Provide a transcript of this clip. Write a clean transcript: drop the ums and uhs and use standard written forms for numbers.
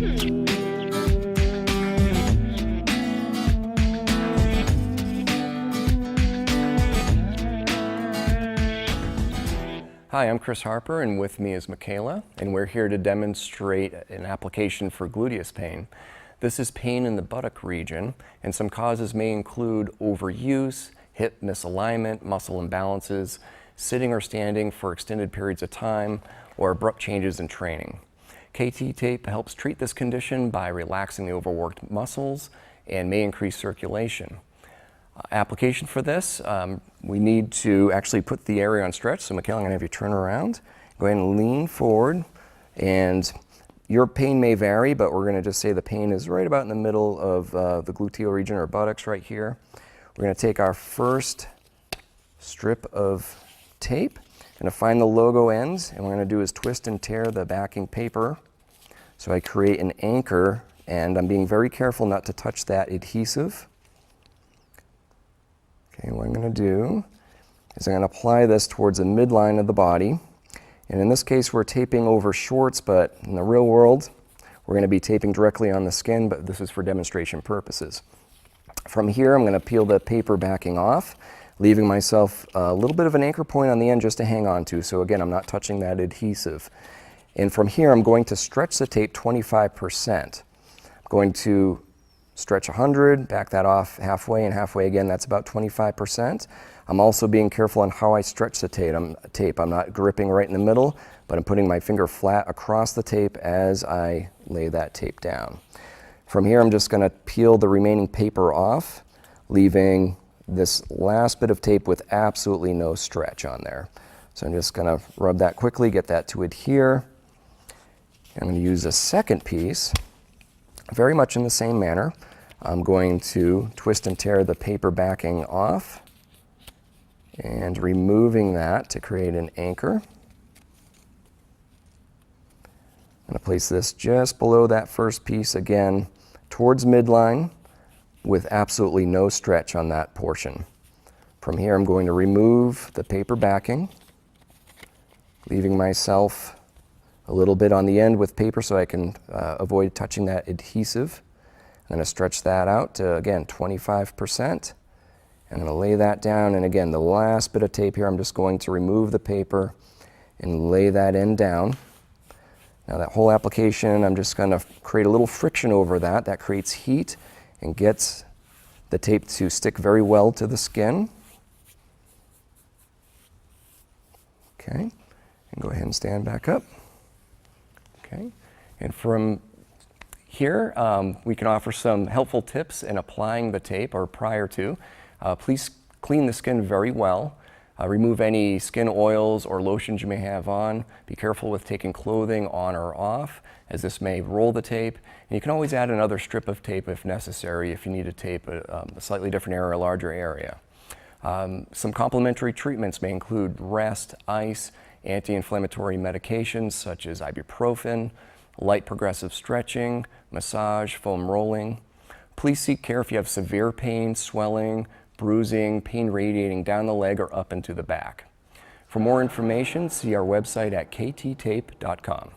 Hi, I'm Chris Harper, and with me is Michaela, and we're here to demonstrate an application for gluteus pain. This is pain in the buttock region, and some causes may include overuse, hip misalignment, muscle imbalances, sitting or standing for extended periods of time, or abrupt changes in training. KT tape helps treat this condition by relaxing the overworked muscles and may increase circulation. Application for this, we need to actually put the area on stretch. So Michaela, I'm going to have you turn around. Go ahead and lean forward. And your pain may vary, but we're going to just say the pain is right about in the middle of the gluteal region or buttocks right here. We're going to take our first strip of tape. I'm going to find the logo ends, and what we're going to do is twist and tear the backing paper. So I create an anchor, and I'm being very careful not to touch that adhesive. Okay, what I'm going to do is I'm going to apply this towards the midline of the body. And in this case, we're taping over shorts, but in the real world, we're going to be taping directly on the skin, but this is for demonstration purposes. From here, I'm going to peel the paper backing off, leaving myself a little bit of an anchor point on the end just to hang on to. So again, I'm not touching that adhesive. And from here, I'm going to stretch the tape 25%. I'm going to stretch 100, back that off halfway and halfway again, that's about 25%. I'm also being careful on how I stretch the tape. I'm not gripping right in the middle, but I'm putting my finger flat across the tape as I lay that tape down. From here, I'm just going to peel the remaining paper off, leaving this last bit of tape with absolutely no stretch on there. So I'm just going to rub that quickly, get that to adhere. I'm going to use a second piece, very much in the same manner. I'm going to twist and tear the paper backing off and removing that to create an anchor. I'm going to place this just below that first piece again towards midline with absolutely no stretch on that portion. From here, I'm going to remove the paper backing, leaving myself a little bit on the end with paper so I can avoid touching that adhesive. I'm going to stretch that out to, again, 25%. I'm going to lay that down, and again, the last bit of tape here, I'm just going to remove the paper and lay that end down. Now that whole application, I'm just going to create a little friction over that. That creates heat and gets the tape to stick very well to the skin. Okay, and go ahead and stand back up. Okay, and from here, we can offer some helpful tips in applying the tape or prior to. Please clean the skin very well. Remove any skin oils or lotions you may have on. Be careful with taking clothing on or off, as this may roll the tape. And you can always add another strip of tape if necessary, if you need to tape a slightly different area, a larger area. Some complementary treatments may include rest, ice, anti-inflammatory medications such as ibuprofen, light progressive stretching, massage, foam rolling. Please seek care if you have severe pain, swelling, bruising, pain radiating down the leg or up into the back. For more information, see our website at kttape.com.